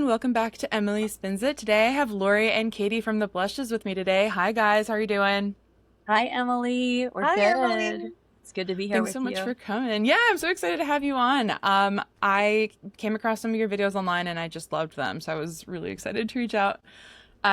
everyone. Welcome back to Emily Spins It. Today I have Lori and Katie from the Blushes with me today. Hi guys, how are you doing? Hi, Emily. We're Hi, good. Emily. It's good to be here Thanks so with much you. for coming. Yeah, I'm so excited to have you on. I came across some of your videos online and I just loved them, so I was really excited to reach out.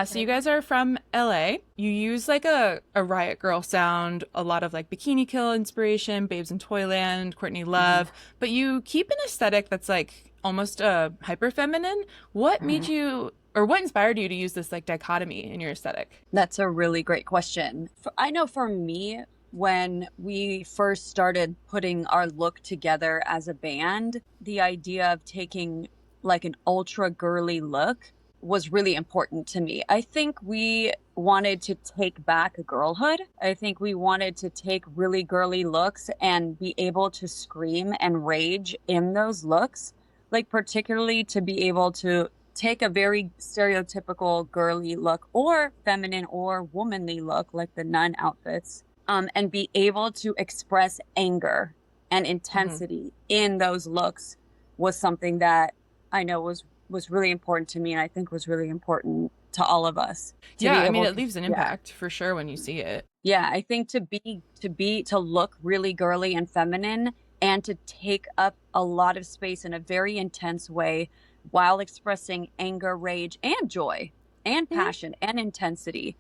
So you Right. guys are from LA. You use like a Riot Girl sound, a lot of like Bikini Kill inspiration, Babes in Toyland, Courtney Mhm, Love, but you keep an aesthetic that's like almost hyper feminine. What made mhm. you or what inspired you to use this like dichotomy in your aesthetic? That's a really great question. I know for me, when we first started putting our look together as a band, the idea of taking like an ultra girly look was really important to me. I think we wanted to take back girlhood. I think we wanted to take really girly looks and be able to scream and rage in those looks, like particularly to be able to take a very stereotypical girly look or feminine or womanly look like the nun outfits, and be able to express anger and Hmm. intensity in those looks was something that I know was really important to me, and I think was really important to all of us to Yeah, be I mean able it to. leaves an Yeah. impact for sure when you see it. Yeah, I think to look really girly and feminine and to take up a lot of space in a very intense way while expressing anger, rage, and joy and Mhm. passion and intensity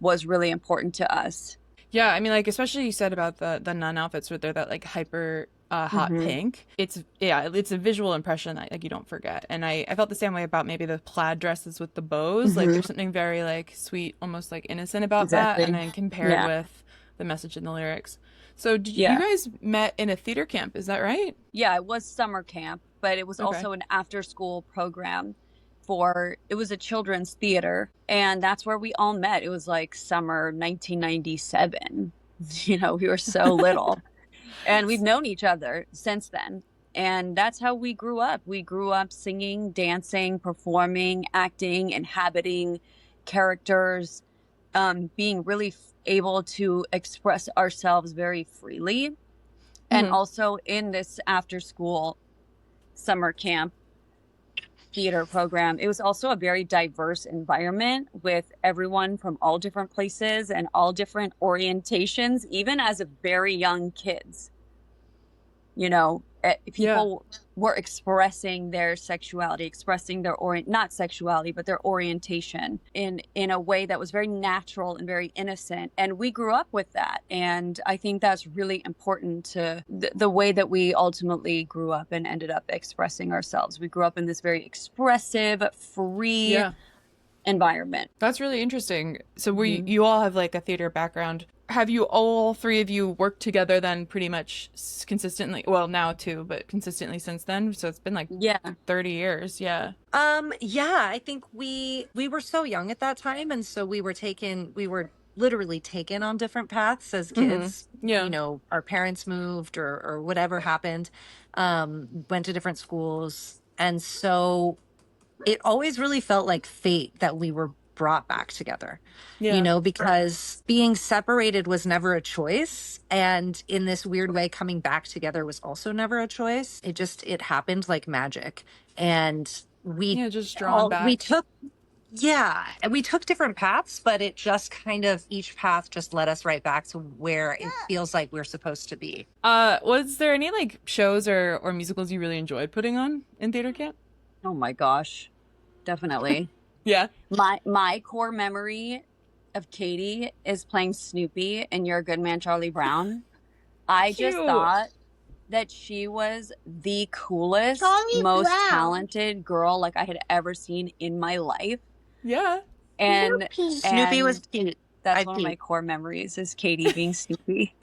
was really important to us. Yeah, I mean, like especially you said about the nun outfits where they're that like hyper hot Hmm. pink. It's yeah, it's a visual impression that like you don't forget. And I felt the same way about maybe the plaid dresses with the bows. Like Hmm. there's something very like sweet, almost like innocent about that. And Exactly. then compared Yeah. with the message in the lyrics. So did you Yeah. guys met in a theater camp? Is that right? Yeah, it was summer camp, but it was Okay. also an after school program for it was a children's theater, and that's where we all met. It was like summer 1997. We were so little, and we've known each other since then. And that's how we grew up. We grew up singing, dancing, performing, acting, inhabiting characters, being really able to express ourselves very freely. And Hmm. also in this after school summer camp theater program, it was also a very diverse environment with everyone from all different places and all different orientations, even as a very young kids. Yeah. People were expressing their sexuality, expressing their not sexuality, but their orientation in a way that was very natural and very innocent. And we grew up with that. And I think that's really important to the way that we ultimately grew up and ended up expressing ourselves. We grew up in this very expressive, free Yeah. environment. That's really interesting. So we Mhm. you all have like a theater background. Have you all three of you worked together then pretty much consistently? Well, now too, but consistently since then. So it's been like Yeah. 30 years. Yeah. Yeah, I think we were so young at that time, and so we were literally taken on different paths as Mm-hmm. kids. Yeah. Our parents moved or whatever happened, went to different schools, and so it always really felt like fate that we were brought back together, Yeah. because being separated was never a choice. And in this weird way, coming back together was also never a choice. It happened like magic. And Yeah, just drawn we back. took, yeah, and we took different paths, but it just kind of, each path just led us right back to where it feels like we're supposed to be. Was there any like shows or musicals you really enjoyed putting on in theater camp? Oh my gosh. Definitely. Yeah. My core memory of Katie is playing Snoopy in You're a Good Man, Charlie Brown. I just Cute. thought that she was the coolest, Charlie most Brown. talented girl like I had ever seen in my life. Yeah. And Snoopy was and cute. that's I one of my peeped. core memories is Katie being Snoopy.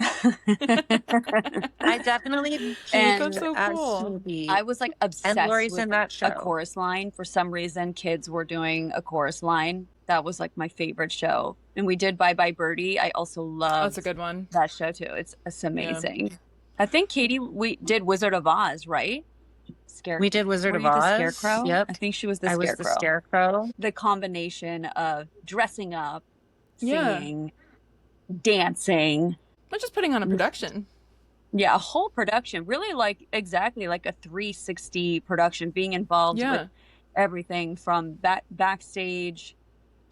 I definitely That's peeped And so as cool. I Snoopy. was like And obsessed Lori's with in that a show. chorus line. For some reason, kids were doing a chorus line. That was like my favorite show. And we did Bye Bye Birdie. I also Oh, that's a loved good one. that show too. It's Yeah. amazing. I think Katie, we did Wizard of Oz, right? Scare, We did Wizard were of you the Oz. scarecrow? I Yep. think she was the I was the scarecrow. scarecrow. The combination of dressing up, Yeah. singing, dancing. Not just putting on a production. Yeah, a whole production, really like exactly like a 360 production, being involved with Yeah. everything from backstage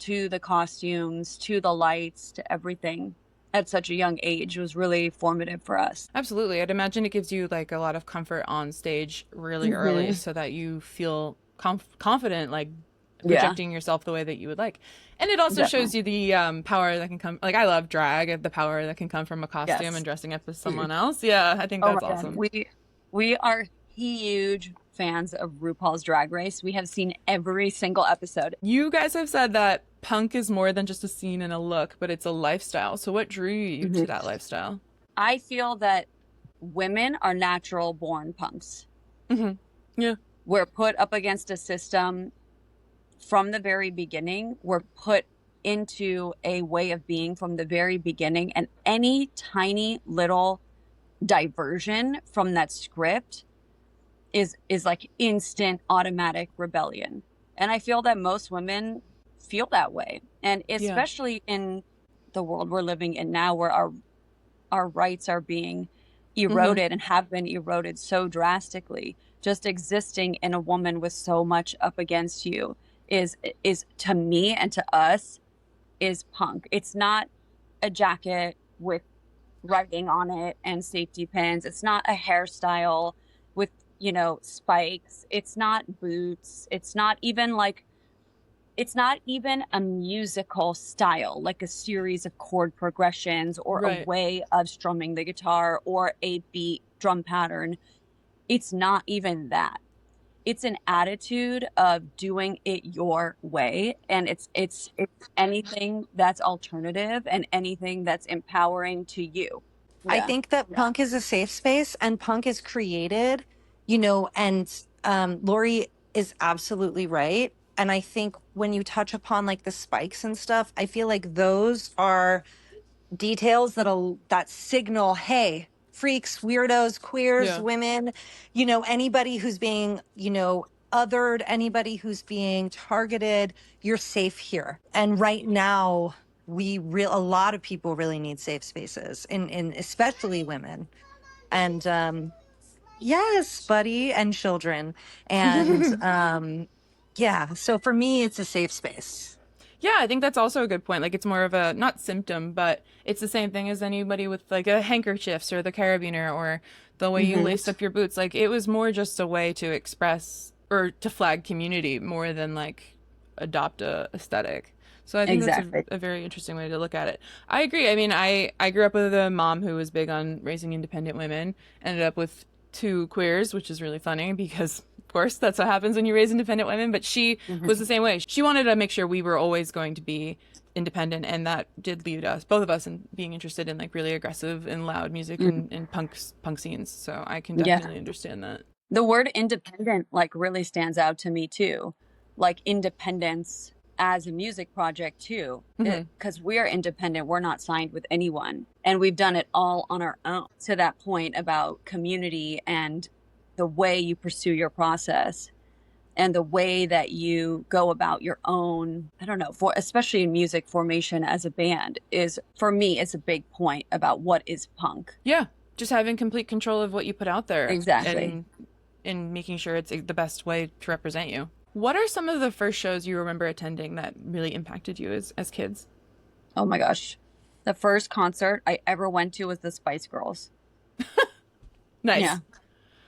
to the costumes to the lights to everything at such a young age was really formative for us. Absolutely. I'd imagine it gives you like a lot of comfort on stage really early so that you feel confident, like Yeah, projecting yourself the way that you would like. And it also shows definitely. you the power that can come. Like, I love drag, the power that can come from a costume and Yes. dressing up as someone Huge. else. Yeah, I think Oh my that's God. awesome. We are huge fans of RuPaul's Drag Race. We have seen every single episode. You guys have said that punk is more than just a scene and a look, but it's a lifestyle. So, what drew you to Mhm. that lifestyle? I feel that women are natural born punks. Mm-hmm. Yeah. We're put up against a system from the very beginning. We're put into a way of being from the very beginning, and any tiny little diversion from that script is like instant automatic rebellion. And I feel that most women feel that way, and Yeah. especially in the world we're living in now, where our rights are being Mm-hmm. eroded and have been eroded so drastically. Just existing in a woman with so much up against you is to me and to us is punk. It's not a jacket with writing on it and safety pins. It's not a hairstyle with, spikes. It's not boots. It's not even a musical style, like a series of chord progressions or a Right. way of strumming the guitar or a beat drum pattern. It's not even that. It's an attitude of doing it your way, and it's anything that's alternative and anything that's empowering to you. I Yeah. think that punk is a safe space and punk is created, and Lori is absolutely right. And I think when you touch upon like the spikes and stuff, I feel like those are details that signal, hey, freaks, weirdos, queers, Yeah. women, anybody who's being, othered, anybody who's being targeted, you're safe here. And right now, a lot of people really need safe spaces, in especially women. And yes, buddy, and children. And yeah, so for me, it's a safe space. Yeah, I think that's also a good point. Like, it's more of a not symptom, but it's the same thing as anybody with like a handkerchiefs or the carabiner or the way you Hmm. laced up your boots. Like, it was more just a way to express or to flag community more than like adopt a aesthetic. So I think that's Exactly. a very interesting way to look at it. I agree. I mean, I grew up with a mom who was big on raising independent women. Ended up with two queers, which is really funny because of course that's what happens when you raise independent women, but she was Hmm. the same way. She wanted to make sure we were always going to be independent, and that did lead us, both of us, in being interested in like really aggressive and loud music and punk scenes. So I can Yeah. definitely understand that. The word independent like really stands out to me too. Like independence as a music project too. Hmm. Because we're independent, we're not signed with anyone. And we've done it all on our own. To that point about community and the way you pursue your process and the way that you go about your own, I don't know, for especially in music formation as a band is for me it's a big point about what is punk. Yeah, just having complete control of what you put out there Exactly. and making sure it's the best way to represent you. What are some of the first shows you remember attending that really impacted you as kids? Oh my gosh. The first concert I ever went to was the Spice Girls. Yeah, Nice.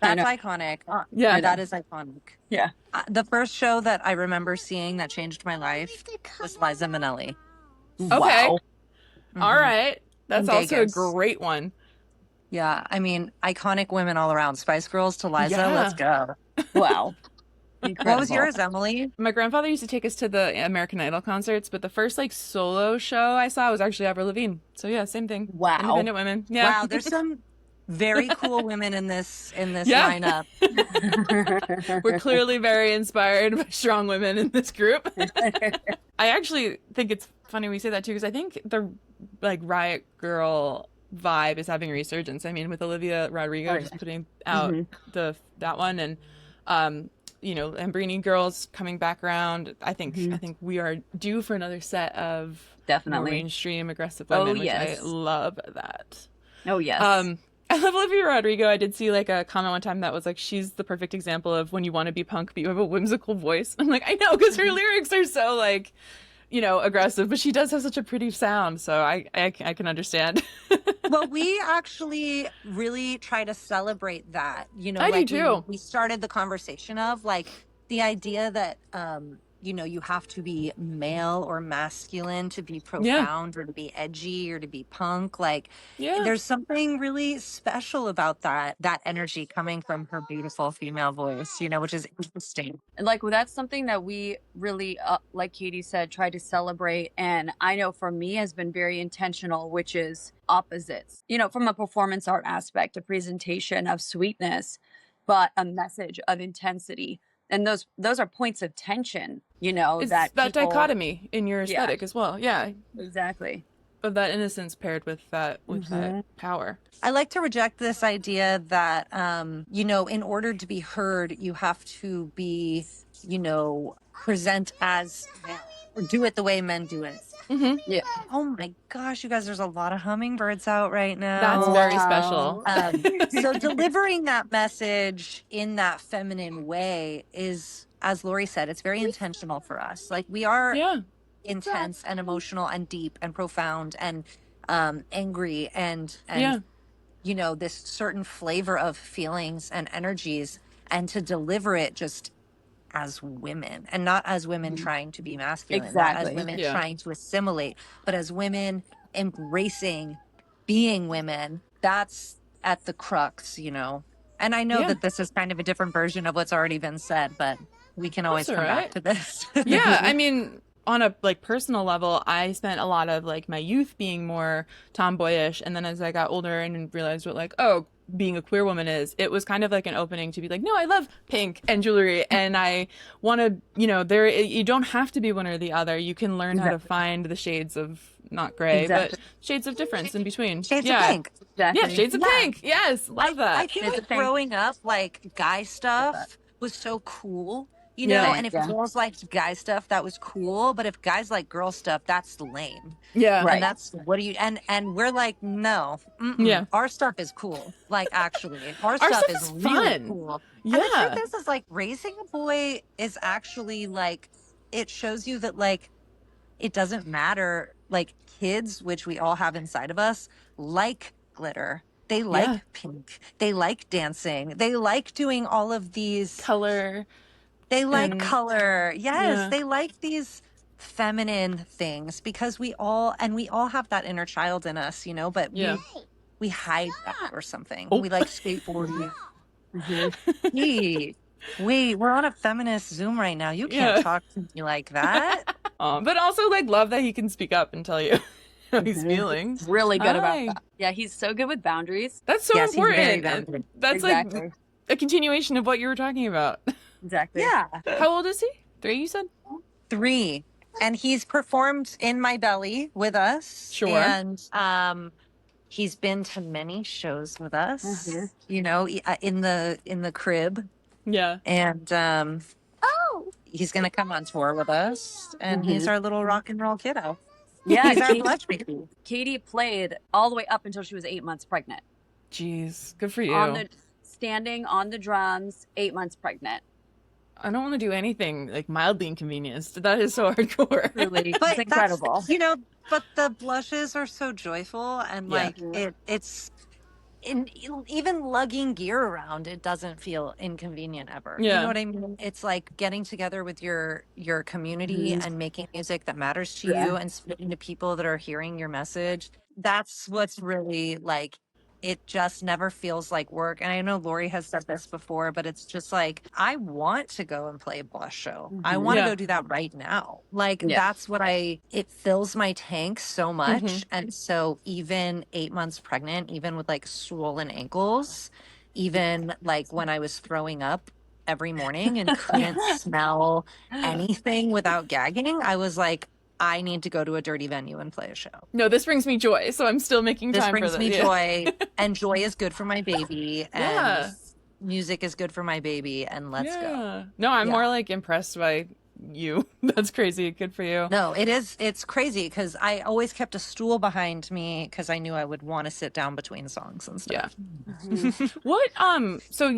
I That's know. iconic. Yeah. I know. That is iconic. Yeah. The first show that I remember seeing that changed my life was Liza Minnelli. Okay. Wow. All Mhm. right. In That's also a Vegas. great one. Yeah, I mean, iconic women all around. Spice Girls to Liza, let's Yeah. go. Wow. What was Incredible. yours, Emily? My grandfather used to take us to the American Idol concerts, but the first like solo show I saw was actually Avril Lavigne. So yeah, same thing. Wow. Independent women. Yeah. Wow, there's some very cool women in this Yeah. lineup. We're clearly very inspired by strong women in this group. I actually think it's funny we say that too, because I think the like riot girl vibe is having a resurgence. I mean, with Olivia Oh Rodrigo yeah. just putting out Hmm. that one, and um, Lambrini girls coming back around. I Hmm. think we are due for another set of more Definitely. mainstream aggressive Oh women, which I yes. love that. Oh yes. Um, I love Olivia Rodrigo. I did see like a comment one time that was like, she's the perfect example of when you want to be punk, but you have a whimsical voice. I'm like, I know, because her lyrics are so like, you know, aggressive, but she does have such a pretty sound. So I can understand. Well, we actually really try to celebrate that. You know, I do like too. we started the conversation of like the idea that you know, you have to be male or masculine to be Yeah. profound or to be edgy or to be punk. Like Yeah. there's something really special about that energy coming from her beautiful female voice, you know, which is interesting. And like, well, that's something that we really, like Katie said, try to celebrate. And I know for me has been very intentional, which is opposites, you know, from a performance art aspect, a presentation of sweetness, but a message of intensity. And those are points of tension, you know, It's that that people, dichotomy in your yeah, aesthetic as well. Yeah. exactly. Of that innocence paired with that Mhm. power. I like to reject this idea that, you know, in order to be heard, you have to be, you know, present as men or do it the way men do it. Yeah. Oh my gosh, you guys, there's a lot of hummingbirds out right That's now. very special. So delivering that message in that feminine way is, as Lori said, it's very intentional for us. Like we are Yeah. intense and emotional and deep and profound and angry and Yeah. you know, this certain flavor of feelings and energies, and to deliver it just as women and not as women trying to be masculine, not as Exactly. women Yeah. trying to assimilate, but as women embracing being women. That's at the crux, you know. And I know Yeah. that this is kind of a different version of what's already been said, but we can always That's come all back right. to this. Yeah, I mean, on a like personal level, I spent a lot of like my youth being more tomboyish, and then as I got older and realized what like, oh, being a queer woman is, it was kind of like an opening to be like, no, I love pink and jewelry, and I want to, you know, there you don't have to be one or the other. You can learn how to Exactly. find the shades of not gray, but Exactly. shades of difference in between. Shades of Yeah. pink. Yeah, Exactly. shades of Yeah. pink. Yes, love I that. feel Shades like of pink. growing up, like guy Love that. stuff was so cool, you know, Yeah. Same. and if Yeah. girls liked guy stuff, that was cool. But if guys like girl stuff, that's lame. Yeah. And Right. that's what do you and we're like, no, Yeah. our stuff is cool. Like actually, our Our stuff stuff is is really fun. cool. And the Yeah. truth is like raising a boy is actually like it shows you that like it doesn't matter. Like kids, which we all have inside of us, like glitter. They like Yeah. pink. They like dancing. They like doing all of these. Color They like and color. Yes, yeah. they like these feminine things because we all have that inner child in us, you know, but Yeah. we hide that or something. Oh. We like skateboarding. Mhm. Hey, wait, we're on a feminist Zoom right now. You can't Yeah. talk to me like that. But also like love that he can speak up and tell you how he's Mhm. feeling. Really good about Hi. that. Yeah, he's so good with boundaries. That's so Yes, he's very important. And boundary. that's like Exactly. a continuation of what you were talking about. Exactly. Yeah. How old is he? 3, you said? 3. And he's performed in my belly with us. Sure. And he's been to many shows with us, Mhm. you know, in the crib. Yeah. And he's gonna come on tour with us. And he's our little rock and roll kiddo. Yeah, He's our Katie, blush baby. Katie played all the way up until she was 8 months pregnant. Jeez. Good for you. Standing on the drums, 8 months pregnant. I don't want to do anything like mildly inconvenienced. That is so hardcore. Really, But it's incredible. that's, you know, but the blushes are so joyful and Yeah. like it's even lugging gear around, it doesn't feel inconvenient ever. You Yeah. know what I mean? It's like getting together with your community Mhm. and making music that matters to Yeah. you and speaking to people that are hearing your message. That's what's really like it just never feels like work. And I know Lori has said this before, but it's just like I want to go and play a blush show. I Mhm. want to Yeah. go do that right now. Like Yeah. that's what it fills my tank so much. Mhm. And so even 8 months pregnant, even with like swollen ankles, even like when I was throwing up every morning and couldn't smell anything without gagging, I was like, I need to go to a dirty venue and play a show. No, this brings me joy, so I'm still making This time for brings this. me Yeah. joy, and joy is good for my baby, and Yeah. music is good for my baby, and let's go. No, I'm Yeah. more like impressed by you. That's crazy. Good for you. No, it's crazy because I always kept a stool behind me because I knew I would want to sit down between songs and Yeah. stuff. What so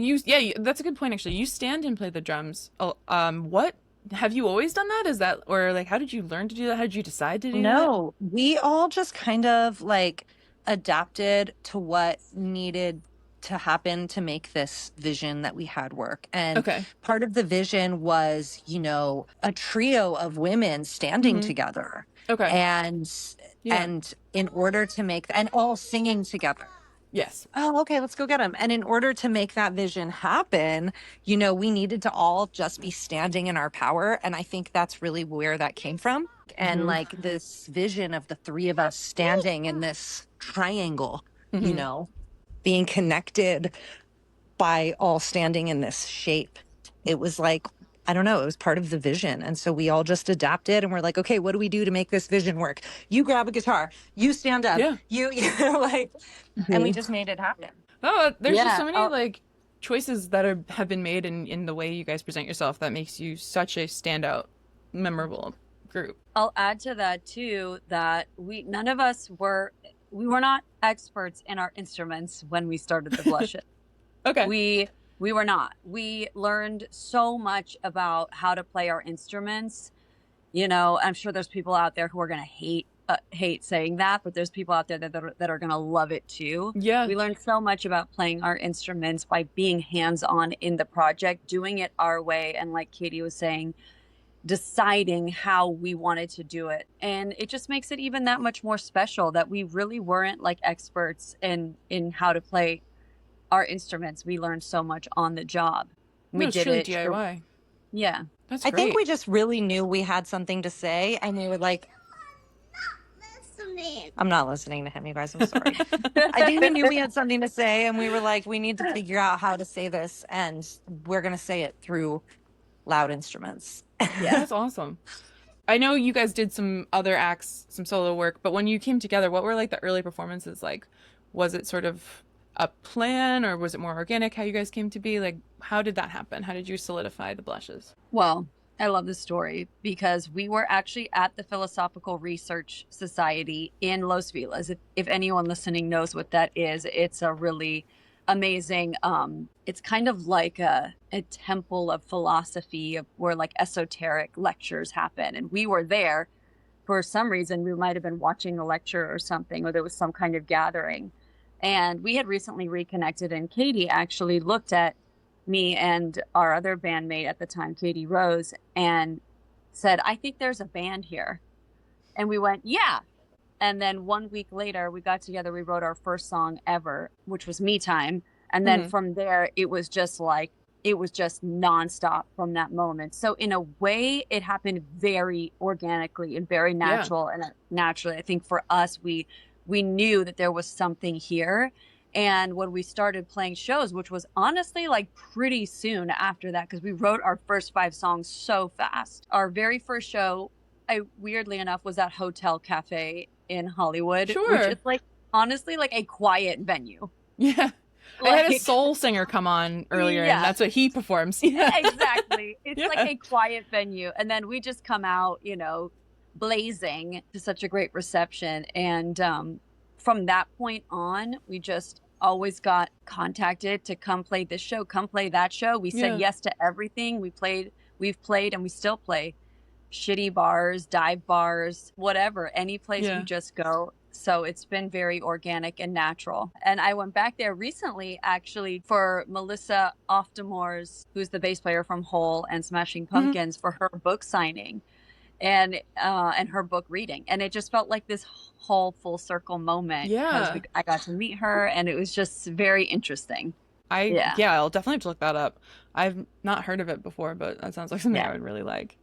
that's a good point actually. You stand and play the drums. Oh, what have you always done that? Is that or like how did you learn to do that? How did you decide to do that? No, we all just kind of like adapted to what needed to happen to make this vision that we had work. And Okay. part of the vision was, a trio of women standing Hmm. together Okay. and Yeah. and in order to make and all singing together. Yes. Oh, okay, let's go get them. And in order to make that vision happen, we needed to all just be standing in our power. And I think that's really where that came from. And Hmm. like this vision of the three of us standing in this triangle, you Hmm. know, being connected by all standing in this shape. It was like, I don't know, it was part of the vision. And so we all just adapted and we're like, okay, what do we do to make this vision work? You grab a guitar, you stand up, Yeah. like, and we Mhm. just made it happen. Oh, there's just Yeah. so many like choices that have been made in the way you guys present yourself that makes you such a standout, memorable group. I'll add to that too that none of us we were not experts in our instruments when we started the blushes. Okay. We were not. We learned so much about how to play our instruments. I'm sure there's people out there who are going to hate saying that, but there's people out there that are going to love it too. Yeah. We learned so much about playing our instruments by being hands-on in the project, doing it our way, and like Katie was saying, deciding how we wanted to do it. And it just makes it even that much more special that we really weren't like experts in how to play our instruments. We learned so much on the job. We No, it's did truly it. DIY. Yeah. That's I great. think we just really knew we had something to say and we were like, I'm not listening to him, you guys. I'm sorry. I think we knew we had something to say and we were like, we need to figure out how to say this and we're going to say it through loud instruments. Yeah. That's awesome. I know you guys did some other acts, some solo work, but when you came together, what were like the early performances like? Was it sort of a plan or was it more organic how you guys came to be? Like, how did that happen? How did you solidify the blushes? Well, I love this story because we were actually at the Philosophical Research Society in Los Feliz. If anyone listening knows what that is, it's a really amazing, it's kind of like a temple of philosophy where like esoteric lectures happen. And we were there for some reason. We might have been watching a lecture or something, or there was some kind of gathering. And we had recently reconnected, and Katie actually looked at me and our other bandmate at the time, Katie Rose, and said, I think there's a band here. And we went, yeah. And then 1 week later, we got together, we wrote our first song ever, which was Me Time. And then from there, it was just nonstop from that moment. So in a way, it happened very organically and very natural. And naturally, I think for us, we knew that there was something here. And when we started playing shows, which was honestly like pretty soon after that, because we wrote our first 5 songs so fast. Our very first show, weirdly enough, was at Hotel Cafe in Hollywood, which is like honestly like a quiet venue. Yeah. I had a soul singer come on earlier and that's what he performs. Yeah, exactly. It's like a quiet venue. And then we just come out, blazing to such a great reception. And from that point on, we just always got contacted to come play this show, come play that show. We said yes to everything. We've played and we still play shitty bars, dive bars, whatever, any place we just go. So it's been very organic and natural. And I went back there recently, actually, for Melissa Oftemore's, who's the bass player from Hole and Smashing Pumpkins, for her book signing and her book reading. And it just felt like this whole full circle moment. Yeah. Because I got to meet her and it was just very interesting. I'll definitely have to look that up. I've not heard of it before, but that sounds like something I would really like.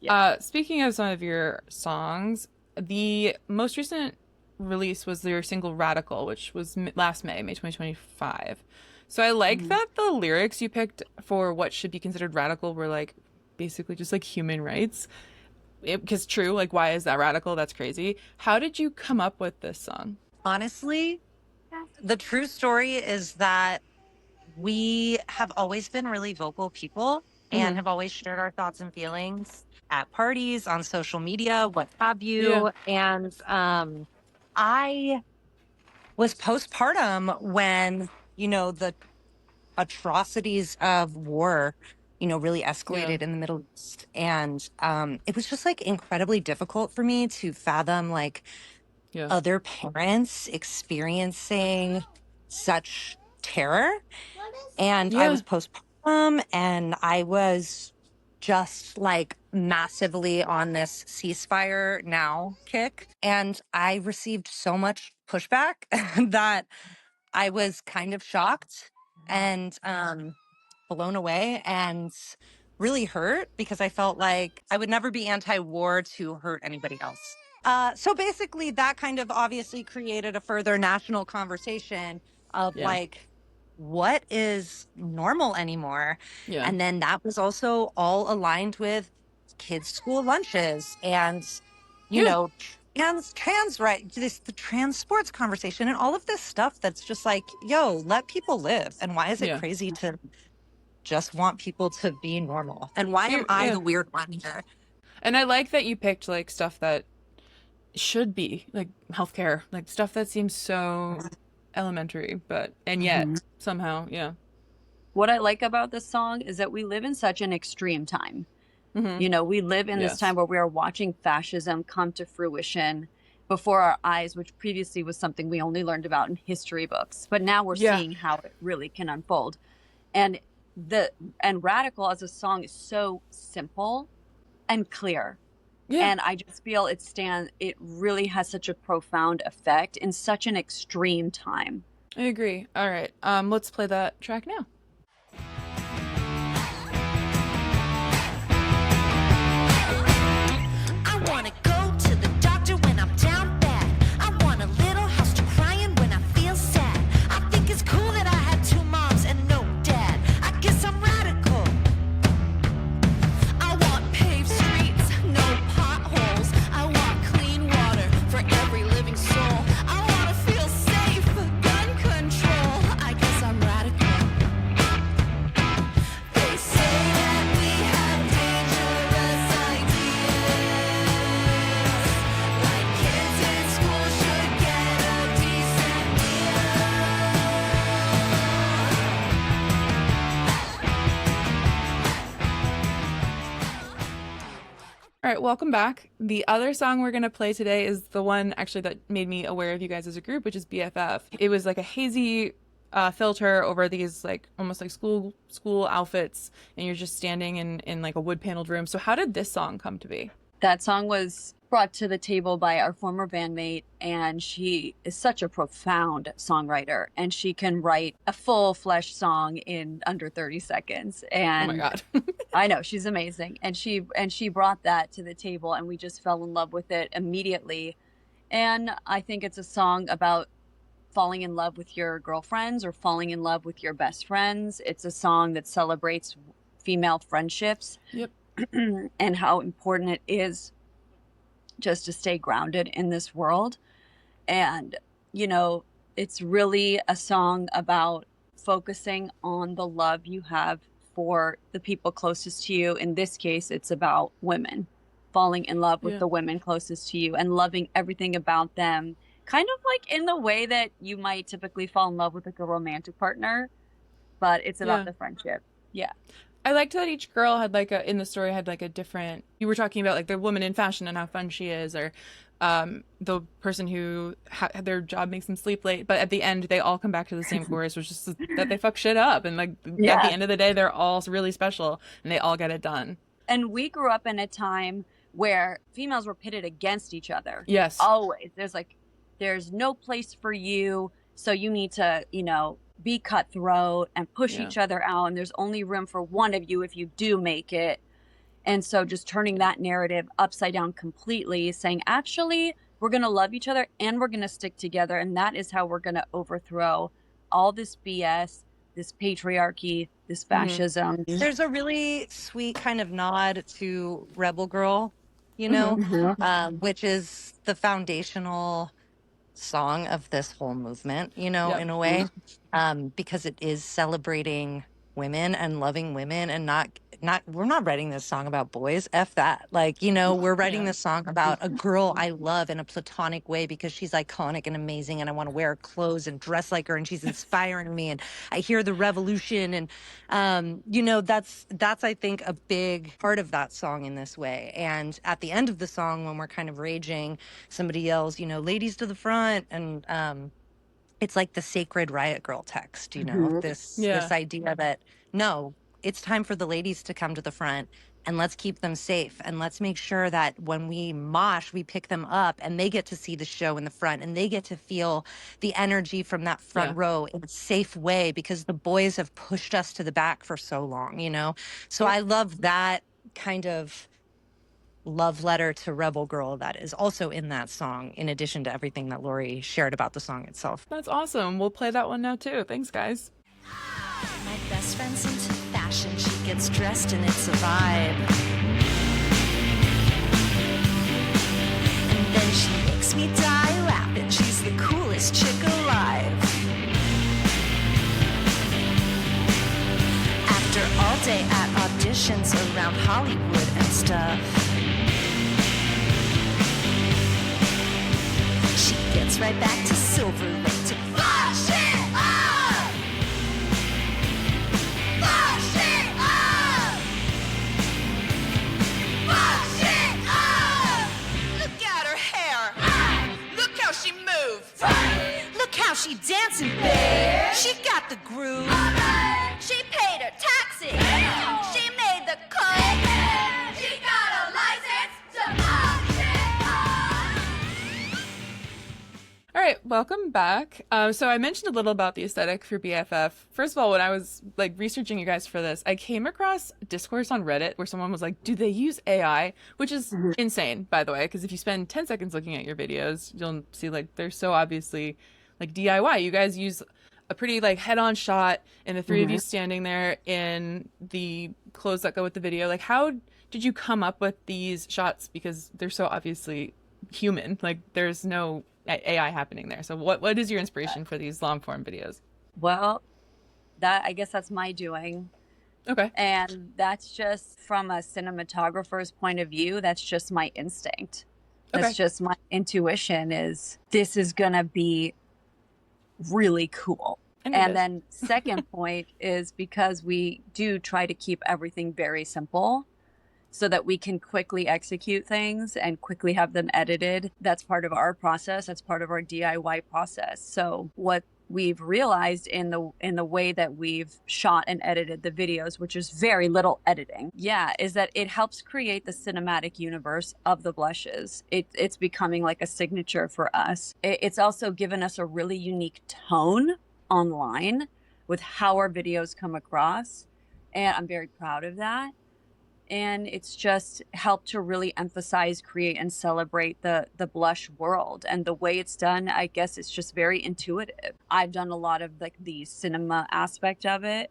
Yeah. Speaking of some of your songs, the most recent release was your single Radical, which was last May 2025. So I like that the lyrics you picked for what should be considered radical were like basically just like human rights. Because true, like why is that radical? That's crazy. How did you come up with this song? Honestly, the true story is that we have always been really vocal people and have always shared our thoughts and feelings. at parties, on social media, what have Yeah. you. And I was postpartum when, the atrocities of war, really Yeah. escalated in the Middle East. And it was just like incredibly difficult for me to fathom like Yeah. other parents experiencing such terror. And I Yeah. was postpartum and I was just like massively on this ceasefire now kick. And I received so much pushback that I was kind of shocked and blown away and really hurt because I felt like I would never be anti-war to hurt anybody else. So basically, that kind of obviously created a further national conversation of Yeah. like, what is normal anymore? Yeah. And then that was also all aligned with kids' school lunches and, Yeah. trans right, the trans sports conversation and all of this stuff that's just like, yo, let people live. And why is it Yeah. crazy to just want people to be normal? And why am Here, I yeah. the weird one here? And I like that you picked like stuff that should be like healthcare, like stuff that seems so elementary, but and yet Mhm. somehow, yeah. What I like about this song is that we live in such an extreme time. Mm-hmm. We live in this time Yes. where we are watching fascism come to fruition before our eyes, which previously was something we only learned about in history books. But now we're Yeah. seeing how it really can unfold. And Radical as a song is so simple and clear. Yeah. And I just feel it really has such a profound effect in such an extreme time. I agree. All right. Let's play that track now. I wanna go to the doctor when I'm down bad. I want a little house to cry in when I feel sad. I think it's cool that I had 2 moms and no dad. I guess I'm radical. I want paved streets, no potholes. I want clean water for every living soul. I wanna feel safe, gun control. I guess I'm radical. They say that we have dangerous ideas, like kids in school should get a decent All right, welcome back. The other song we're going to play today is the one actually that made me aware of you guys as a group, which is BFF. It was like a hazy filter over these like almost like school outfits, and you're just standing in like a wood paneled room. So how did this song come to be? That song was brought to the table by our former bandmate, and she is such a profound songwriter, and she can write a full-fledged song in under 30 seconds. And Oh my God. I know, she's amazing. And she brought that to the table, and we just fell in love with it immediately. And I think it's a song about falling in love with your girlfriends or falling in love with your best friends. It's a song that celebrates female friendships. Yep. And how important it is just to stay grounded in this world. And, it's really a song about focusing on the love you have for the people closest to you. In this case, it's about women, falling in love with Yeah. the women closest to you and loving everything about them, kind of like in the way that you might typically fall in love with like a romantic partner, but it's about Yeah. the friendship. Yeah. I liked that each girl had like in the story had like a different, you were talking about like the woman in fashion and how fun she is, or the person who their job makes them sleep late, but at the end they all come back to the same chorus, which is just that they fuck shit up, and like at Yeah. the end of the day they're all really special and they all get it done. And we grew up in a time where females were pitted against each other. Yes. Always. There's no place for you, so you need to, be cutthroat and push Yeah. each other out, and there's only room for one of you if you do make it. And so just turning that narrative upside down completely, saying, actually, we're going to love each other and we're going to stick together, and that is how we're going to overthrow all this BS, this patriarchy, this fascism. There's a really sweet kind of nod to Rebel Girl, which is the foundational song of this whole movement, Yep. in a way, because it is celebrating women and loving women and not we're not writing this song about boys. F that. Like, we're writing this song about a girl I love in a platonic way because she's iconic and amazing and I want to wear her clothes and dress like her and she's inspiring me and I hear the revolution and that's I think a big part of that song in this way. And at the end of the song when we're kind of raging, somebody yells, ladies to the front, and it's like the sacred riot girl text, this idea that no, it's time for the ladies to come to the front and let's keep them safe and let's make sure that when we mosh, we pick them up and they get to see the show in the front and they get to feel the energy from that front row in a safe way because the boys have pushed us to the back for so long. So I love that kind of love letter to rebel girl that is also in that song, in addition to everything that Lori shared about the song itself. That's awesome. We'll play that one now too. Thanks, guys. My best friend's into fashion. She gets dressed and it's a vibe. And then she makes me die laughing. She's the coolest chick alive. After all day at auditions around Hollywood and stuff, she gets right back to Silver Lake to fuck shit up! Fuck shit up! Fuck shit up! Look at her hair! Look how she moves! Look how she dancing, babe! She got the groove! She paid her taxes! She made the cut! She got a license to fuck shit up! All right, welcome back. So I mentioned a little about the aesthetic for BFF. First of all, when I was researching you guys for this, I came across discourse on Reddit where someone was like, do they use AI? Which is insane, by the way, because if you spend 10 seconds looking at your videos, you'll see they're so obviously DIY. You guys use a pretty head-on shot and the three of you standing there in the clothes that go with the video. How did you come up with these shots? Because they're so obviously human. There's no AI happening there. So what is your inspiration for these long form videos? Well, I guess that's my doing. Okay. And that's just from a cinematographer's point of view, that's just my instinct. That's just my intuition is this is going to be really cool. And then second point is because we do try to keep everything very simple so that we can quickly execute things and quickly have them edited. That's part of our process. That's part of our DIY process. So what we've realized in the way that we've shot and edited the videos, which is very little editing, is that it helps create the cinematic universe of the blushes. It's becoming like a signature for us. It's also given us a really unique tone online with how our videos come across. And I'm very proud of that. And it's just helped to really emphasize, create, and celebrate the blush world. And the way it's done, I guess it's just very intuitive. I've done a lot of the cinema aspect of it.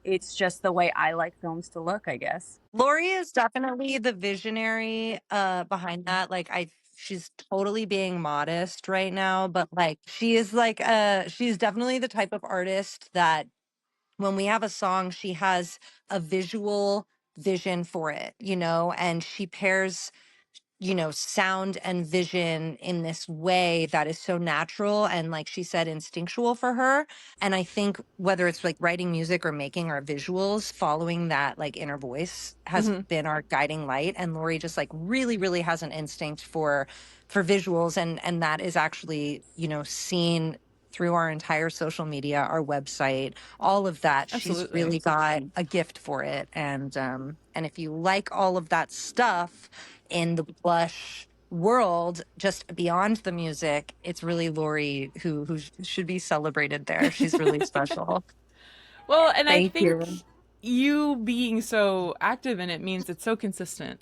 It's just the way I like films to look, I guess. Lori is definitely the visionary behind that. She's totally being modest right now, but she is she's definitely the type of artist that when we have a song, she has a visual vision for it, and she pairs sound and vision in this way that is so natural and, like she said, instinctual for her. And I think whether it's writing music or making our visuals, following that inner voice has been our guiding light. And Lori just really, really has an instinct for visuals, and that is actually seen through our entire social media, our website, all of that. Absolutely. She's really got a gift for it. And if you like all of that stuff in the blush world, just beyond the music, it's really Lori who should be celebrated there. She's really special. Well, and Thank I think you being so active in it means it's so consistent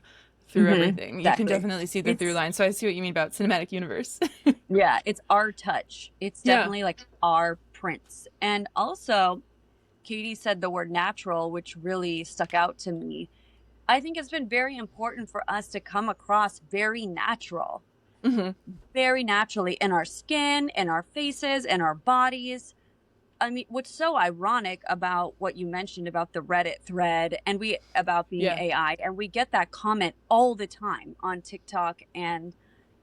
through everything. You can definitely see the through line. So I see what you mean about cinematic universe. Yeah, it's our touch. It's definitely our prints. And also, Katie said the word natural, which really stuck out to me. I think it's been very important for us to come across very natural, very naturally in our skin, in our faces, in our bodies. I mean, what's so ironic about what you mentioned about the Reddit thread and about being Yeah. AI, and we get that comment all the time on TikTok and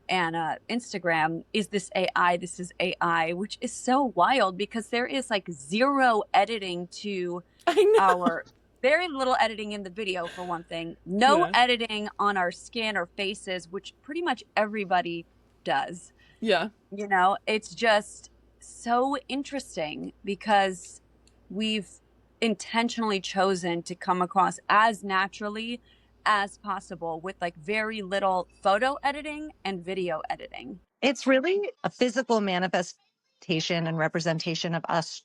Instagram, is this AI? This is AI, which is so wild because there is like zero editing to I know. our very little editing in the video for one thing, no Yeah. editing on our skin or faces, which pretty much everybody does. Yeah. You know, it's just so interesting because we've intentionally chosen to come across as naturally as possible with like very little photo editing and video editing. It's really a physical manifestation and representation of us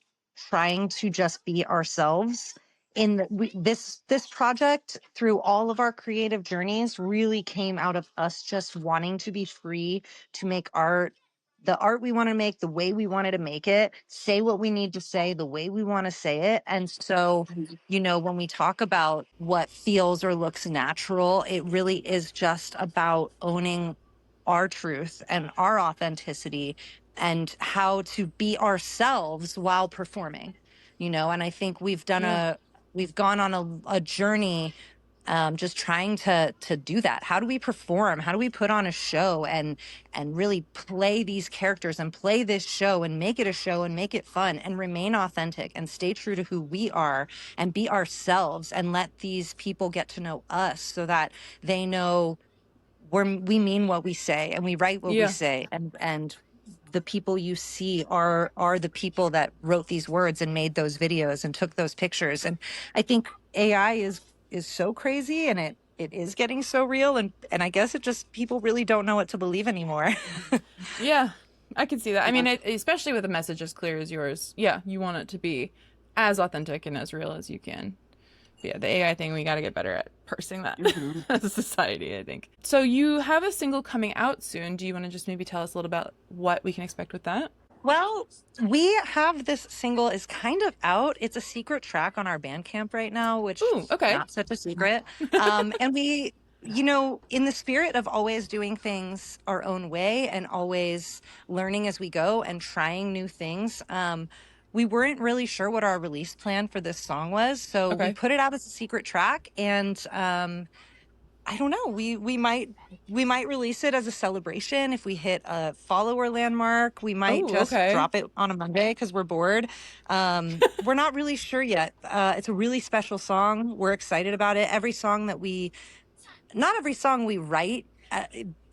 trying to just be ourselves. This project, through all of our creative journeys, really came out of us just wanting to be free to make art, the art we want to make, the way we wanted to make it, say what we need to say, the way we want to say it. And so, when we talk about what feels or looks natural, it really is just about owning our truth and our authenticity and how to be ourselves while performing, and I think Yeah. we've gone on a journey, just trying to do that. How do we perform? How do we put on a show and really play these characters and play this show and make it a show and make it fun and remain authentic and stay true to who we are and be ourselves and let these people get to know us so that they know we mean what we say and we write what we Yeah. say, and the people you see are the people that wrote these words and made those videos and took those pictures. And I think AI is so crazy, and it is getting so real, and I guess it just, people really don't know what to believe anymore. Yeah. I can see that. I Yeah. mean, especially with a message as clear as yours. Yeah, you want it to be as authentic and as real as you can. Yeah, the AI thing, we got to get better at parsing that Mhm. as a society, I think. So you have a single coming out soon. Do you want to just maybe tell us a little about what we can expect with that? Well, we have this single is kind of out. It's a secret track on our Bandcamp right now, which Ooh, is okay. not such a secret. And we, in the spirit of always doing things our own way and always learning as we go and trying new things, we weren't really sure what our release plan for this song was. So we Okay. put it out as a secret track, and I don't know. We might release it as a celebration if we hit a follower landmark. We might Oh, just okay. drop it on a Monday because we're bored. We're not really sure yet. It's a really special song. We're excited about it. Not every song we write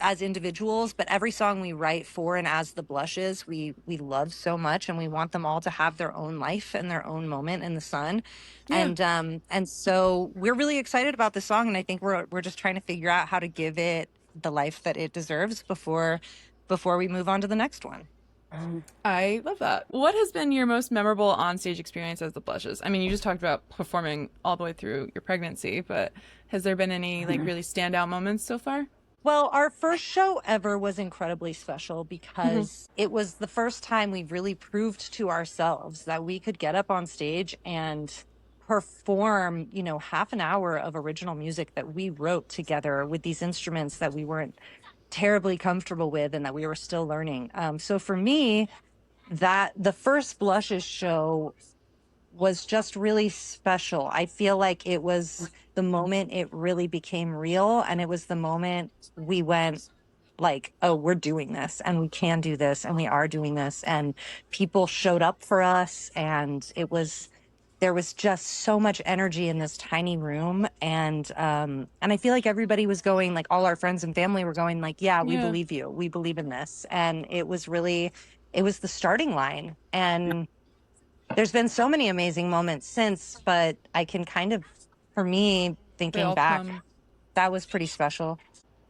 as individuals, but every song we write for and as the Blushes, we love so much, and we want them all to have their own life and their own moment in the sun. Yeah. And so we're really excited about the song, and I think we're just trying to figure out how to give it the life that it deserves before we move on to the next one. I love that. What has been your most memorable onstage experience as the Blushes? I mean, you just talked about performing all the way through your pregnancy, but has there been any like really standout moments so far? Well, our first show ever was incredibly special Mm-hmm. because it was the first time we really proved to ourselves that we could get up on stage and perform, half an hour of original music that we wrote together with these instruments that we weren't terribly comfortable with and that we were still learning. So for me, that the first Blushes show was just really special. I feel like it was the moment it really became real, and it was the moment we went like, oh, we're doing this and we can do this and we are doing this, and people showed up for us, and there was just so much energy in this tiny room, and I feel like everybody was going, like all our friends and family were going like, yeah, we Yeah. believe you. We believe in this. And it was the starting line. And there's been so many amazing moments since, but I can kind of, for me, They thinking all back, come. that was pretty special.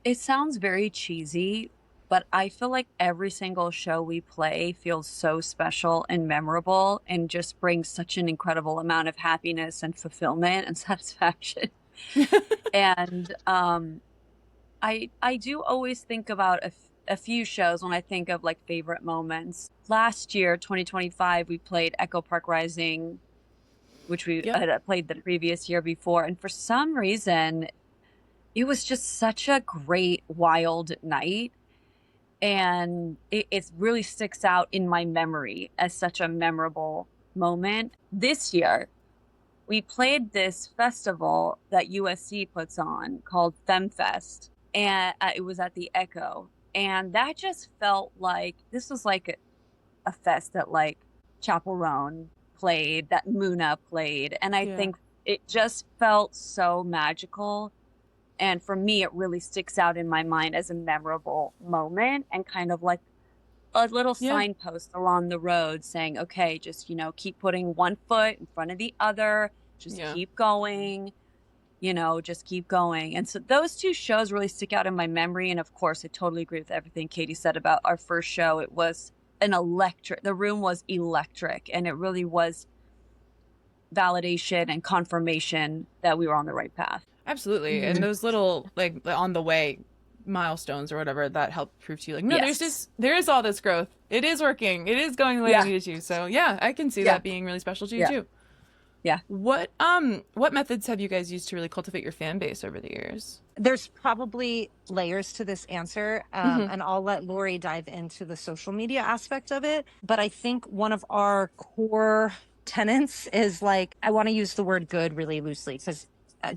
It sounds very cheesy, but I feel like every single show we play feels so special and memorable and just brings such an incredible amount of happiness and fulfillment and satisfaction. And I do always think about a few shows when I think of like favorite moments. Last year, 2025, we played Echo Park Rising, which we Yep. had played the previous year before. And for some reason, it was just such a great, wild night. And it really sticks out in my memory as such a memorable moment. This year, we played this festival that USC puts on called FemFest, and it was at the Echo. And that just felt like this was like a fest that like Chapel Roan played, that Muna played. And I think it just felt so magical. And for me, it really sticks out in my mind as a memorable moment and kind of like a little signpost along the road saying, okay, just, keep putting one foot in front of the other, just keep going, just keep going. And so those two shows really stick out in my memory. And of course, I totally agree with everything Katie said about our first show. It was the room was electric, and it really was validation and confirmation that we were on the right path. Absolutely. And those little like on the way milestones or whatever that help prove to you like, no, there is all this growth. It is working. It is going the way I needed to. So I can see that being really special to you too. Yeah. What methods have you guys used to really cultivate your fan base over the years? There's probably layers to this answer, and I'll let Lori dive into the social media aspect of it. But I think one of our core tenets is like, I want to use the word good really loosely because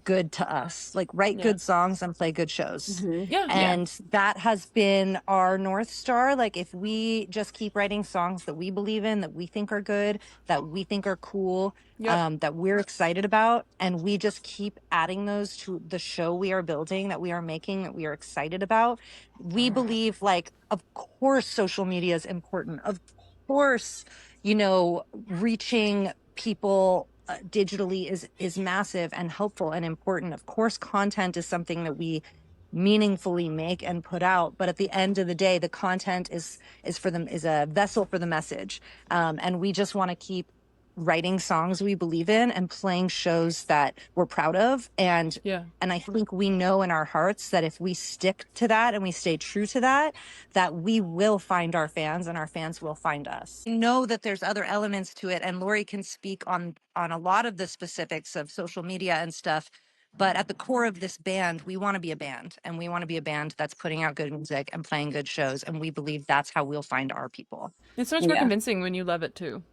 good to us, like write good songs and play good shows. And that has been our North Star. Like if we just keep writing songs that we believe in, that we think are good, that we think are cool, that we're excited about, and we just keep adding those to the show we are building, that we are making, that we are excited about, we believe like, of course, social media is important. Of course, reaching people digitally is massive and helpful and important. Of course, content is something that we meaningfully make and put out, but at the end of the day, the content is a vessel for the message, and we just want to keep writing songs we believe in and playing shows that we're proud of, and I think we know in our hearts that if we stick to that and we stay true to that we will find our fans and our fans will find us. I know that there's other elements to it, and Lori can speak on a lot of the specifics of social media and stuff, but at the core of this band, we want to be a band, and we want to be a band that's putting out good music and playing good shows, and we believe that's how we'll find our people. It's so much more convincing when you love it too.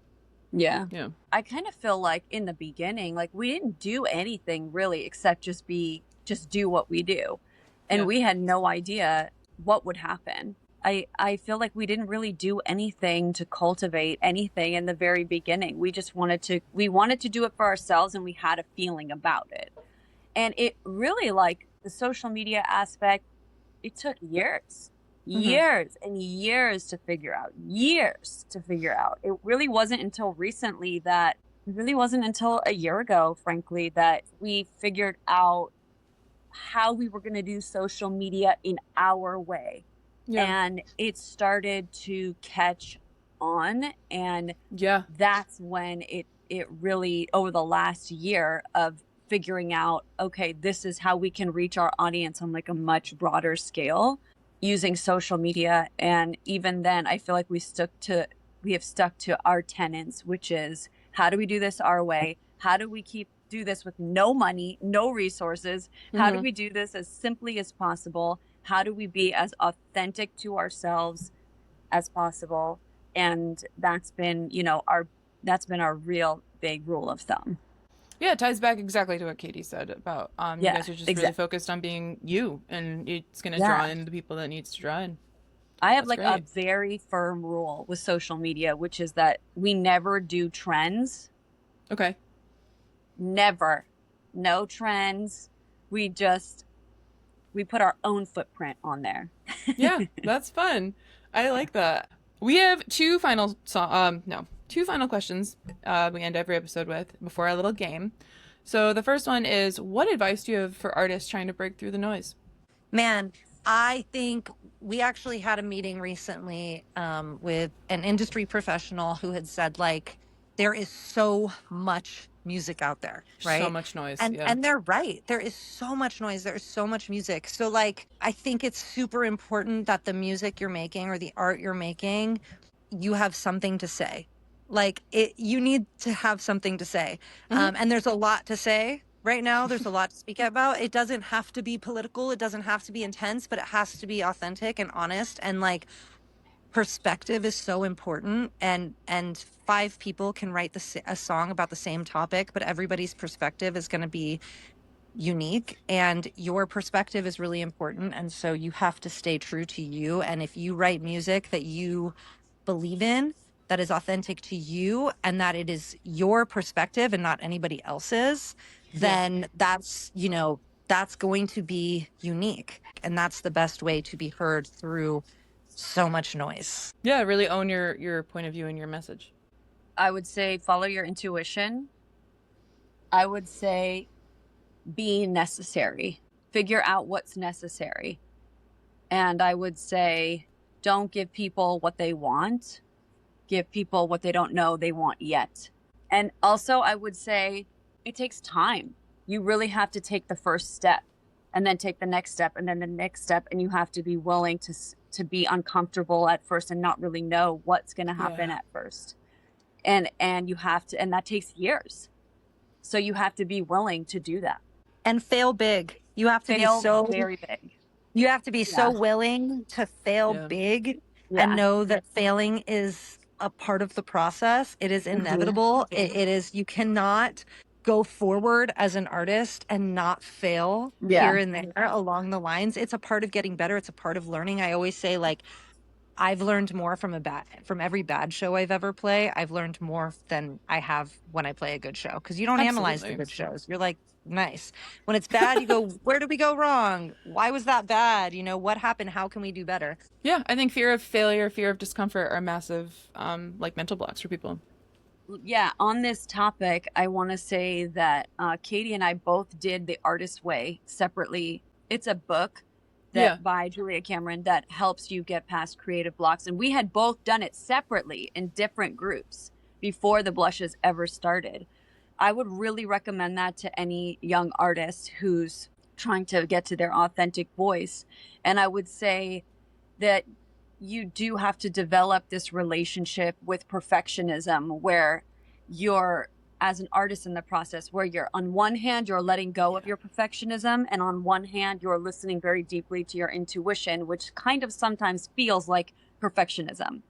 Yeah. I kind of feel like in the beginning, like we didn't do anything really except just do what we do. And we had no idea what would happen. I feel like we didn't really do anything to cultivate anything in the very beginning. We just wanted to do it for ourselves, and we had a feeling about it. And it really, like the social media aspect, it took years and years to figure out. It really wasn't until a year ago, frankly, that we figured out how we were going to do social media in our way. And it started to catch on. And that's when it really, over the last year of figuring out, okay, this is how we can reach our audience on like a much broader scale using social media. And even then, I feel like we have stuck to our tenets, which is, how do we do this our way? How do we do this with no money, no resources? How do we do this as simply as possible? How do we be as authentic to ourselves as possible? And that's been, our real big rule of thumb. Yeah, it ties back exactly to what Katie said about you guys are just really focused on being you, and it's going to draw in the people that it needs to draw in. I have a very firm rule with social media, which is that we never do trends. Okay. Never. No trends. We put our own footprint on there. Yeah, that's fun. I like that. We have two final questions we end every episode with before our little game. So the first one is, what advice do you have for artists trying to break through the noise? Man, I think we actually had a meeting recently with an industry professional who had said, like, there is so much music out there, right? So much noise. And they're right. There is so much noise. There is so much music. So like, I think it's super important that the music you're making or the art you're making, you have something to say. Like you need to have something to say. And there's a lot to say right now. There's a lot to speak about. It doesn't have to be political. It doesn't have to be intense, but it has to be authentic and honest. And like, perspective is so important, and 5 people can write a song about the same topic, but everybody's perspective is going to be unique, and your perspective is really important, and so you have to stay true to you. And if you write music that you believe in, that is authentic to you, and that it is your perspective and not anybody else's, then that's, you know, that's going to be unique, and that's the best way to be heard through so much noise. Yeah, really own your point of view and your message. I would say follow your intuition. I would say be necessary. Figure out what's necessary. And I would say don't give people what they want. Give people what they don't know they want yet. And also I would say it takes time. You really have to take the first step, and then take the next step, and then the next step, and you have to be willing to be uncomfortable at first and not really know what's going to happen at first. And you have to, and that takes years. So you have to be willing to do that. And fail big. You have to Fail be so very big. You have to be so willing to fail big and know that failing is a part of the process. It is inevitable. It is, you cannot go forward as an artist and not fail here and there along the lines. It's a part of getting better. It's a part of learning. I always say, like, I've learned more from every bad show I've ever played. I've learned more than I have when I play a good show, because you don't analyze the good shows. You're like, nice. When it's bad, you go, where did we go wrong? Why was that bad? You know, what happened? How can we do better? Yeah, I think fear of failure, fear of discomfort are massive, like, mental blocks for people. Yeah, on this topic, I want to say that Katie and I both did The Artist's Way separately. It's a book that by Julia Cameron that helps you get past creative blocks. And we had both done it separately in different groups before the Blushes ever started. I would really recommend that to any young artist who's trying to get to their authentic voice. And I would say that you do have to develop this relationship with perfectionism, where you're, as an artist in the process, where you're, on one hand, you're letting go of your perfectionism, and on one hand, you're listening very deeply to your intuition, which kind of sometimes feels like perfectionism.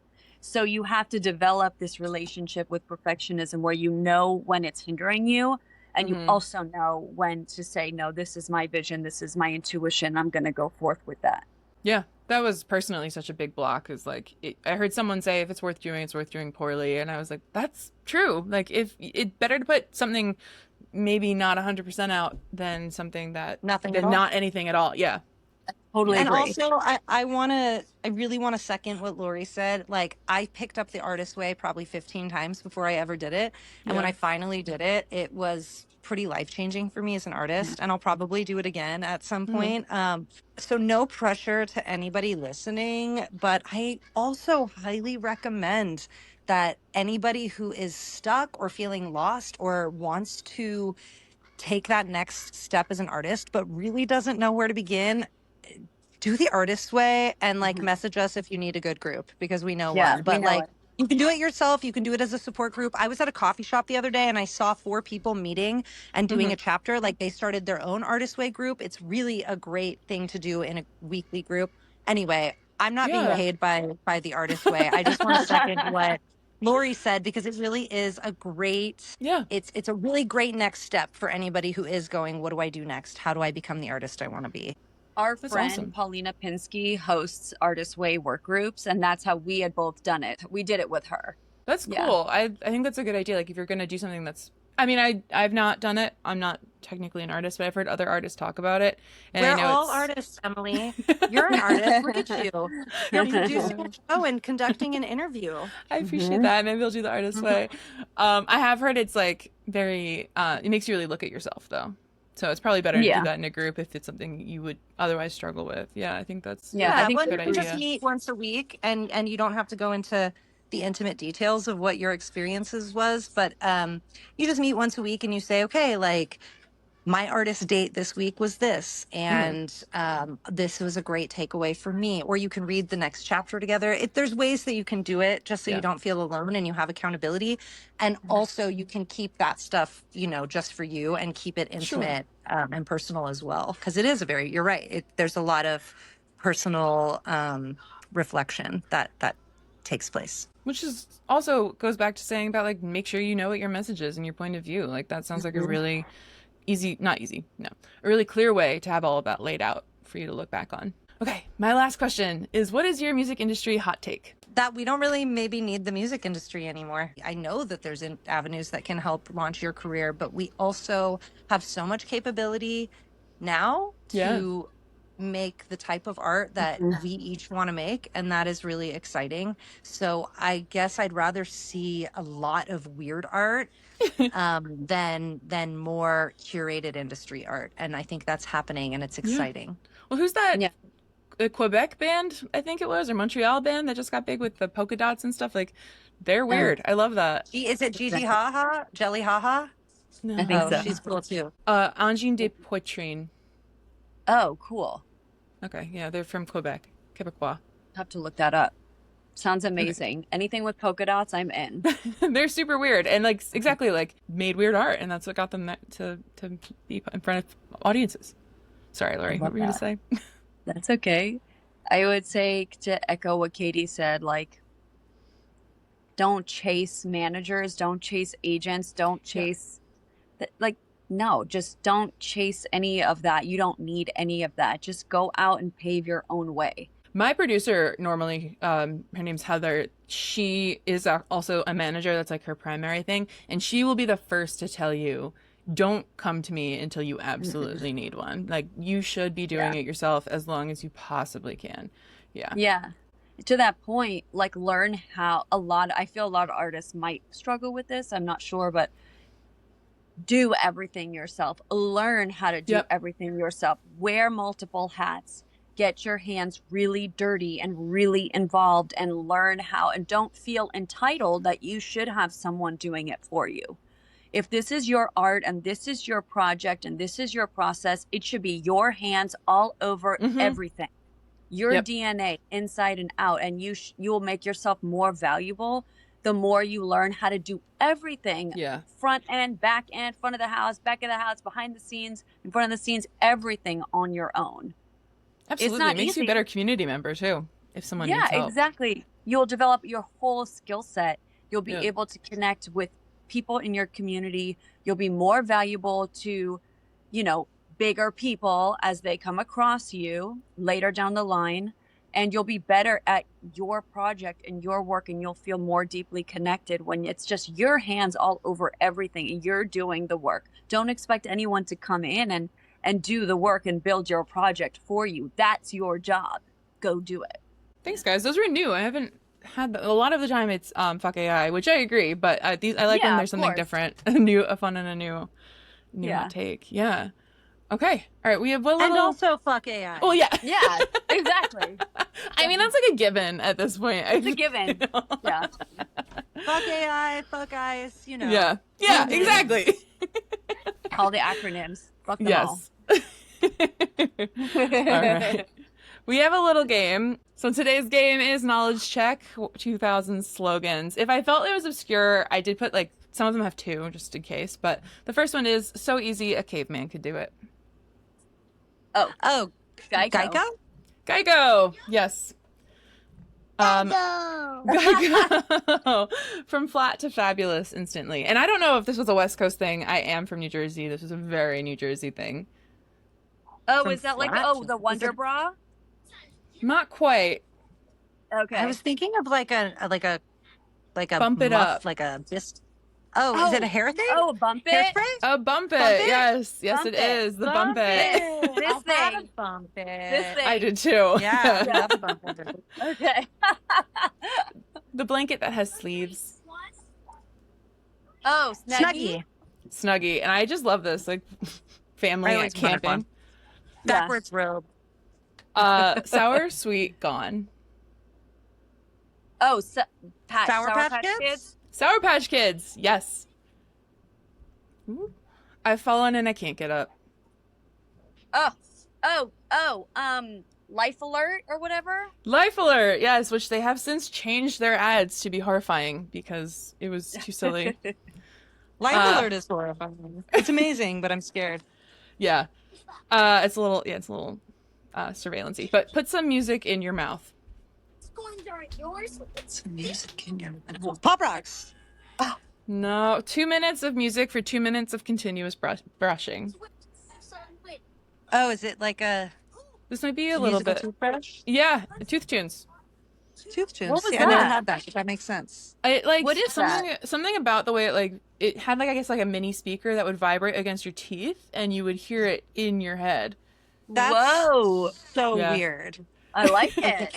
So you have to develop this relationship with perfectionism where you know when it's hindering you, and you also know when to say, no, this is my vision, this is my intuition, I'm going to go forth with that. Yeah, that was personally such a big block. Is like, I heard someone say, if it's worth doing poorly. And I was like, that's true. Like, if it's better to put something maybe not 100% out than something that not anything at all. Yeah. Totally agree. And also, I really want to second what Lori said. Like, I picked up The Artist's Way probably 15 times before I ever did it. And when I finally did it, it was pretty life-changing for me as an artist. And I'll probably do it again at some point. So no pressure to anybody listening. But I also highly recommend that anybody who is stuck or feeling lost or wants to take that next step as an artist, but really doesn't know where to begin, do The Artist's Way and like message us if you need a good group, because we know one. But like, you can do it yourself. You can do it as a support group. I was at a coffee shop the other day and I saw 4 people meeting and doing a chapter. Like, they started their own Artist's Way group. It's really a great thing to do in a weekly group. Anyway, I'm not being paid by The Artist's Way. I just want to second what Lori said, because it really is a great, it's a really great next step for anybody who is going, what do I do next? How do I become the artist I want to be? Our friend Paulina Pinsky hosts Artist's Way work groups, and that's how we had both done it. We did it with her. That's cool. I think that's a good idea. Like, if you're going to do something that's, I mean, I've not done it. I'm not technically an artist, but I've heard other artists talk about it. And we're I know all artists, Emily. You're an artist. Look at you. You're producing a show and conducting an interview. I appreciate that. Maybe I'll do The Artist's Way. I have heard it's like very, it makes you really look at yourself, though. So it's probably better to do that in a group if it's something you would otherwise struggle with. Yeah, I think that's I think a good idea. Just meet once a week, and you don't have to go into the intimate details of what your experiences was, but you just meet once a week and you say, okay, like, my artist date this week was this, and this was a great takeaway for me. Or you can read the next chapter together. There's ways that you can do it just so you don't feel alone and you have accountability. And also you can keep that stuff, you know, just for you, and keep it intimate and personal as well. Because it is you're right. There's a lot of personal reflection that takes place. Which is also goes back to saying about like make sure you know what your message is and your point of view. Like that sounds like a really a really clear way to have all of that laid out for you to look back on. Okay, my last question is, what is your music industry hot take? That we don't really maybe need the music industry anymore. I know that there's avenues that can help launch your career, but we also have so much capability now to make the type of art that we each want to make, and that is really exciting. So I guess I'd rather see a lot of weird art than more curated industry art, and I think that's happening, and it's exciting. Well, who's that? Yeah. A Quebec band, I think it was, or Montreal band that just got big with the polka dots and stuff. Like, they're weird. I love that. Is it Gigi Haha? Jelly Haha? No. I think so. She's cool too. Angine de Poitrine. Oh, cool. Okay, yeah, they're from Quebec, Quebecois. Have to look that up. Sounds amazing. Anything with polka dots, I'm in. They're super weird and like exactly like made weird art, and that's what got them to be in front of audiences. Sorry, Lori, what were you going to say? That's okay. I would say to echo what Katie said, like, don't chase managers, don't chase agents, don't chase, no, just don't chase any of that. You don't need any of that. Just go out and pave your own way. My producer normally, her name's Heather. She is also a manager. That's like her primary thing. And she will be the first to tell you, don't come to me until you absolutely need one. Like, you should be doing it yourself as long as you possibly can. Yeah. Yeah. To that point, like, learn how I feel a lot of artists might struggle with this. I'm not sure, but do everything yourself. Learn how to do everything yourself. Wear multiple hats. Get your hands really dirty and really involved and learn how, and don't feel entitled that you should have someone doing it for you. If this is your art and this is your project and this is your process, it should be your hands all over everything. Your DNA inside and out, and you will make yourself more valuable the more you learn how to do everything. Front end, back end, front of the house, back of the house, behind the scenes, in front of the scenes, everything on your own. Absolutely. It makes you a better community member too, if someone needs help. Exactly. You'll develop your whole skill set. You'll be able to connect with people in your community. You'll be more valuable to, bigger people as they come across you later down the line. And you'll be better at your project and your work, and you'll feel more deeply connected when it's just your hands all over everything and you're doing the work. Don't expect anyone to come in and do the work and build your project for you. That's your job. Go do it. Thanks, guys. Those were new. I haven't had a lot of the time. It's fuck AI, which I agree, but I like when there's something different, a fun and a new hot take. Yeah. Okay. All right. We have one little. And also fuck AI. Oh yeah. Yeah. Exactly. I mean, that's like a given at this point. It's a given. Yeah. Fuck AI. Fuck eyes. Yeah. Yeah. Exactly. All the acronyms. Fuck them all. All right. We have a little game. So today's game is Knowledge Check 2000 slogans. If I felt it was obscure, I did put some of them have two just in case. But the first one is so easy a caveman could do it. Oh, Geico. Geico. Yes. Geico. From flat to fabulous instantly. And I don't know if this was a West Coast thing. I am from New Jersey. This was a very New Jersey thing. Oh, From is that the Wonder Bra? Not quite. Okay. I was thinking of like a Bump it up. like a just. Oh, is it a hair thing? Oh, bump it. Hairspray? Oh, bump it. Bump it? Yes, Bump it it. is. The bump it. This thing. Bump it. This thing. I did too. Yeah, I love bump it. Okay. The blanket that has sleeves. Oh, Snuggie. Snuggie. And I just love this. Like family I always at wanted camping. one. Backwards robe. Sour sweet gone. Oh, Sour Patch Kids? Sour Patch Kids. Yes. Ooh. I've fallen and I can't get up. Life Alert or whatever. Life Alert. Yes, which they have since changed their ads to be horrifying because it was too silly. Life Alert is horrifying. It's amazing, but I'm scared. Yeah. It's a little surveillance-y. But put some music in your mouth. It's going Pop rocks. No, 2 minutes of music for 2 minutes of continuous brushing. Oh, is it like a This might be a little musical bit. toothbrush? Yeah, tooth tunes. Tooth tunes. What was See, I never that? had that. That makes sense. I like What is something about the way it had like I guess like a mini speaker that would vibrate against your teeth and you would hear it in your head. That's Whoa. so Yeah. weird. I like it.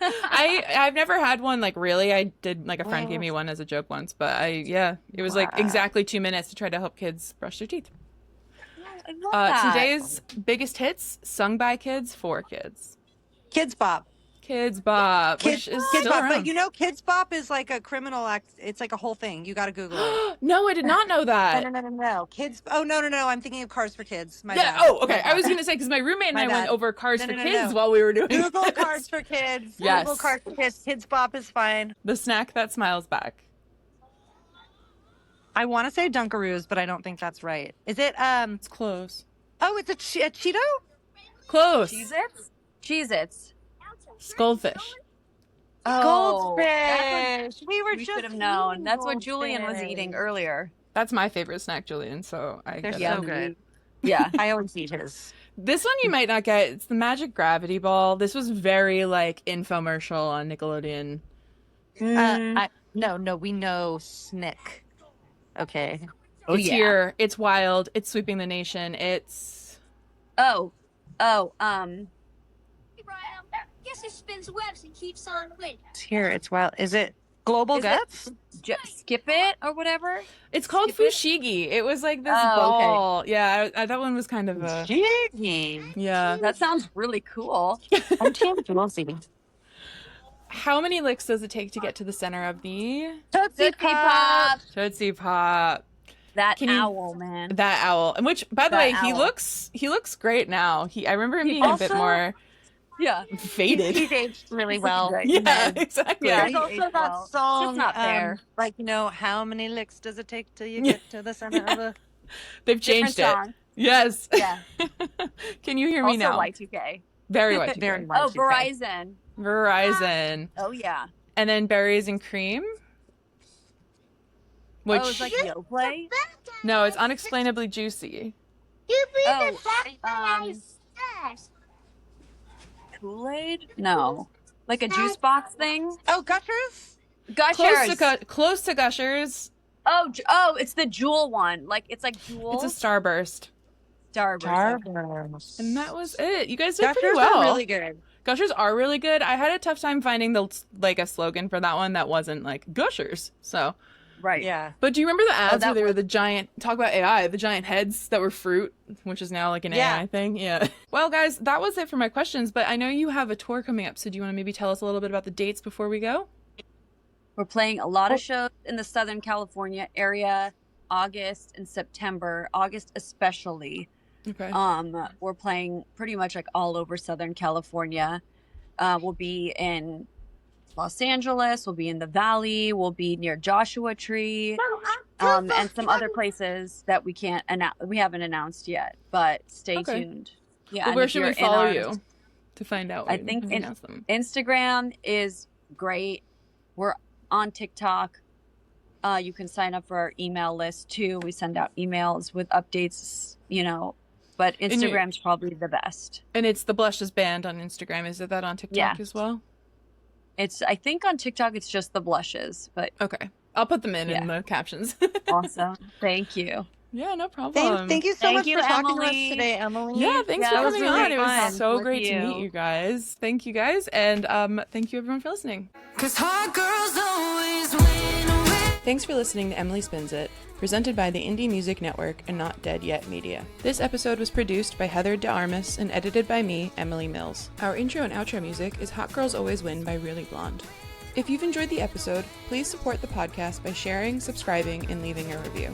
I've never had one like really. I did like a friend gave me one as a joke once, but it was like Wow. exactly 2 minutes to try to help kids brush their teeth. I love that. Today's biggest hits sung by kids for kids. Kids Bop. Kids Bop, Kids, which is Kids still Bop. around. But you know, Kids Bop is like a criminal act. It's like a whole thing. You got to Google it. No, I did not know that. No. Kids. Oh, no. I'm thinking of Cars for Kids. My Yeah. bad. Oh, okay. My I was bad. gonna say because my roommate and My I went bad. over Cars No, for no, Kids no. while we were doing Google this. Cars for Kids. Yes. Google Cars for Kids. Kids Bop is fine. The snack that smiles back. I want to say Dunkaroos, but I don't think that's right. Is it? It's close. Oh, it's a Cheeto. Close. Cheez-Its? Cheez-Its. Skullfish. Oh, Goldfish. We were we just should have known. eating That's what Julian was eating goldfish. earlier. That's my favorite snack, Julian. So I They're get so it. good. Yeah. I always eat his. This one you might not get. It's the Magic Gravity Ball. This was very like infomercial on Nickelodeon. No, we know Snick. Okay. Oh, It's yeah. here. It's wild. It's sweeping the nation. It's Guess it spins webs and keeps on winning. It's here. It's wild. Is it Global Is it- Guts? Skip it or whatever. it's called Skip it? Fushigi. It was like this Oh, okay. ball. Yeah, that one was kind of a Jiggy. yeah. That sounds really cool. I'm Team Jealousy. How many licks does it take to get to the center of the Tootsie Pop. Tootsie Pop? That Can you- owl, man. That owl. And which, by the That way, owl. he looks great now. I remember him He being a bit also- more Yeah. faded. He's aged really well. Great. Yeah, man. exactly. Yeah, There's he also aged that well. song, It's not fair. like, how many licks does it take till you get to the center of the... They've Different changed it. song. Yes. Yeah. Can you hear me Also now? Y2K. Very white. Very Oh, Y2K. Verizon. Verizon. Oh, yeah. And then berries and cream. Which Oh, it's like Yoplait. no, it's unexplainably juicy. Kool-Aid? No. Like a juice box thing? Oh, Gushers? Gushers. Close to Gushers. Oh, it's the Jewel one. Like, it's like Jewel. It's a starburst. Starburst. And that was it. You guys did Gushers pretty well. are really good. Gushers are really good. I had a tough time finding a slogan for that one that wasn't like Gushers. So, Right. Yeah. but do you remember the ads that where they were the giant talk about AI, the giant heads that were fruit, which is now like an Yeah. AI thing? Yeah. Well, guys, that was it for my questions, but I know you have a tour coming up, so do you want to maybe tell us a little bit about the dates before we go? We're playing a lot of shows in the Southern California area, August and September, August especially. Okay. We're playing pretty much like all over Southern California. We'll be in Los Angeles, we'll be in the Valley, we'll be near Joshua Tree, and some other places that we haven't announced yet, but stay Okay. tuned. Yeah. Well, and where if should you're we in follow our- you to find out? I when think you announce them? Instagram is great. We're on TikTok. You can sign up for our email list too. We send out emails with updates, but you- Instagram's probably the best. And it's the Blushes Band on Instagram. Is it that on TikTok Yeah. as well? I think on TikTok it's just the blushes, but Okay. I'll put them in Yeah. the captions. awesome. Thank you. Yeah, no problem. Thank you so Thank much you, for talking to us Emily. today, Emily. Yeah, thanks Yeah, for that was coming really on. It was fun so with great to you. meet you guys. Thank you guys, and thank you everyone for listening. 'Cause hot girls always win. Thanks for listening to Emily Spins It, presented by the Indie Music Network and Not Dead Yet Media. This episode was produced by Heather de Armas and edited by me, Emily Mills. Our intro and outro music is Hot Girls Always Win by Really Blonde. If you've enjoyed the episode, please support the podcast by sharing, subscribing, and leaving a review.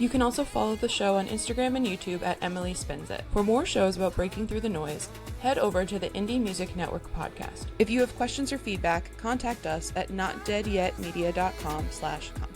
You can also follow the show on Instagram and YouTube at Emily Spins It. For more shows about breaking through the noise, head over to the Indie Music Network podcast. If you have questions or feedback, contact us at notdeadyetmedia.com/contact.